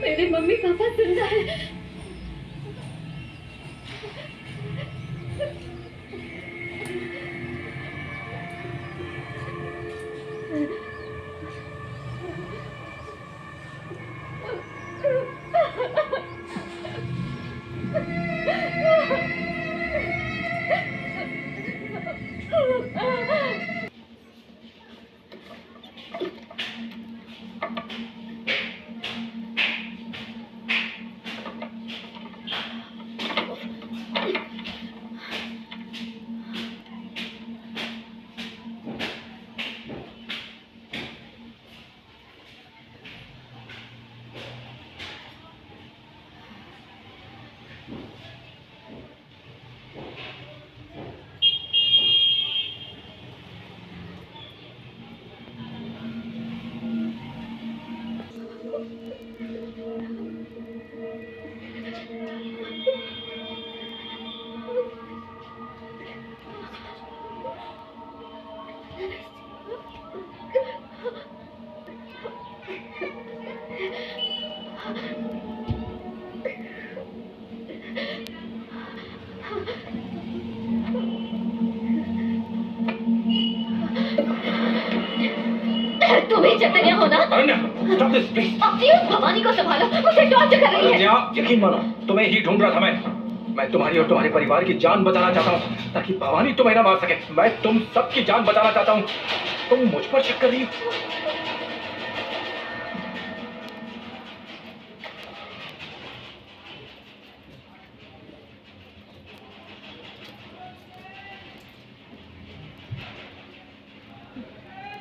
मेरे mummy papa जिंदा है। तुम्हें चैतन्य होना। Stop this, please. अपनी उस भवानी को संभालो, मुझे टॉर्चर कर रही है। यकीन मानो, तुम्हें ही ढूंढ रहा था मैं तुम्हारी और तुम्हारे परिवार की जान बचाना चाहता हूँ ताकि भवानी तुम्हें ना मार सके। मैं तुम सबकी जान बचाना चाहता हूँ। तुम मुझ पर शक कर रही हो?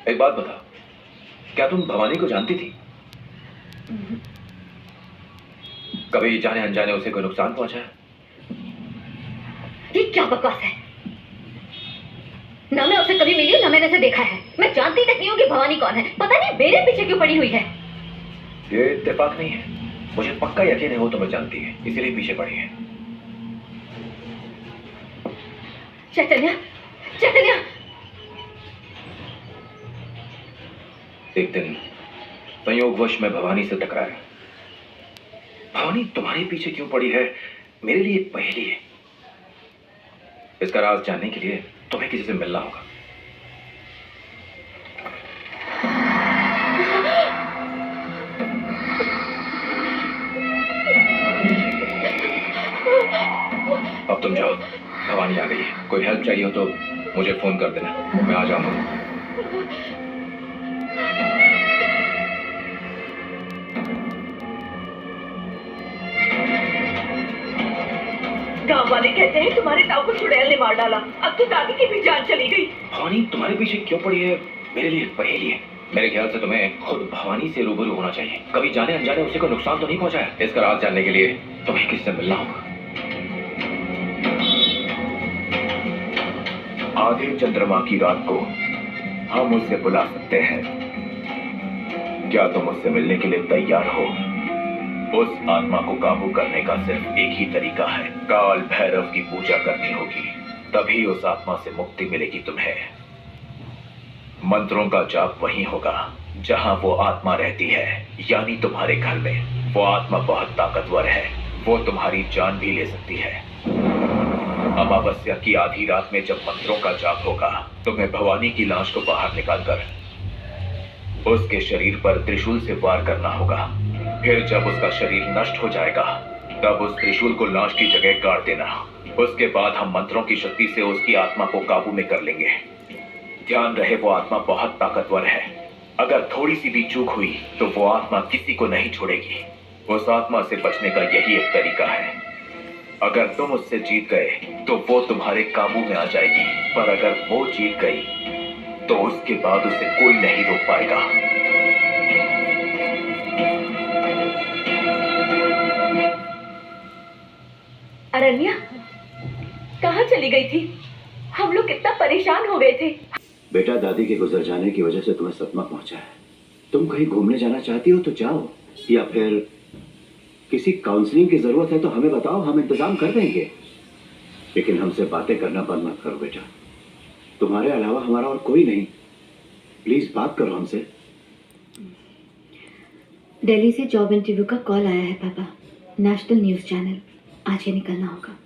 एक बात बता, क्या तुम भवानी को जानती थी? कभी जाने अनजाने उसे कोई नुकसान पहुंचाया? ये क्या बकवास है? ना मैं उसे कभी मिली हूँ, ना मैंने उसे देखा है। मैं जानती तक नहीं हूँ कि भवानी कौन है। पता नहीं मेरे पीछे क्यों पड़ी हुई है। ये इत्तेफाक नहीं है, मुझे पक्का यकीन है वो तुम्हें जानती है, इसीलिए पीछे पड़ी है। चैतन्य, चैतन्य। एक दिन संयोगवश मैं भवानी से टकराया। भवानी तुम्हारे पीछे क्यों पड़ी है, मेरे लिए एक पहेली है। इसका राज जानने के लिए तुम्हें किसी से मिलना होगा। अब तुम जाओ, भवानी आ गई है। कोई हेल्प चाहिए हो तो मुझे फोन कर देना, मैं आ जाऊंगा। गांव वाले कहते हैं तुम्हारे ताऊ को चुड़ैल ने मार डाला। अब तो दादी की भी जान चली गई। भवानी तुम्हारे पीछे क्यों पड़ी है, मेरे लिए पहेली है। मेरे ख्याल से तुम्हें खुद भवानी से रूबरू होना चाहिए। कभी जाने अनजाने उसे कोई नुकसान तो नहीं पहुंचाया? इसका राज जानने के लिए तुम्हें किससे मिलना होगा। आधे चंद्रमा की रात को हम उसे बुला सकते हैं। क्या तुम उससे मिलने के लिए तैयार हो? उस आत्मा को काबू करने का सिर्फ एक ही तरीका है, काल भैरव की पूजा करनी होगी, तभी उस आत्मा से मुक्ति मिलेगी तुम्हें। मंत्रों का जाप वहीं होगा जहां वो आत्मा रहती है, यानी तुम्हारे घर में। वो आत्मा बहुत ताकतवर है, वो तुम्हारी जान भी ले सकती है। अमावस्या की आधी रात में जब मंत्रों का जाप होगा, तुम्हें भवानी की लाश को बाहर निकालकर उसके शरीर पर त्रिशूल से वार करना होगा। फिर जब उसका शरीर नष्ट हो जाएगा, तब उस त्रिशूल को लाश की जगह गाड़ देना। उसके बाद हम मंत्रों की शक्ति से उसकी आत्मा को काबू में कर लेंगे। ध्यान रहे, वो आत्मा बहुत ताकतवर है। अगर थोड़ी सी भी चूक हुई तो वो आत्मा किसी को नहीं छोड़ेगी। उस आत्मा से बचने का यही एक तरीका है। अगर तुम उससे जीत गए तो वो तुम्हारे काबू में आ जाएगी, पर अगर वो जीत गई तो उसके बाद उसे कोई नहीं रोक पाएगा। अरण्या कहाँ चली गई थी? हम लोग कितना परेशान हो गए थे। बेटा, दादी के गुजर जाने की वजह से तुम्हें सदमा पहुंचा है। तुम कहीं घूमने जाना चाहती हो तो जाओ, या फिर किसी काउंसलिंग की जरूरत है तो हमें बताओ, हम इंतजाम कर देंगे। लेकिन हमसे बातें करना बंद मत करो बेटा, तुम्हारे अलावा हमारा और कोई नहीं। प्लीज बात करो हमसे। दिल्ली से जॉब इंटरव्यू का कॉल आया है पापा, नेशनल न्यूज चैनल। आज ये निकलना होगा।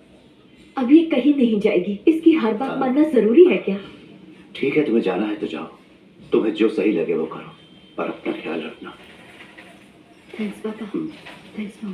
अब ये कहीं नहीं जाएगी, इसकी हर बात मानना जरूरी है क्या? ठीक है, तुम्हें जाना है तो जाओ, तुम्हें जो सही लगे वो करो, पर अपना ख्याल रखना। थैंक्स पापा। Thanks mom.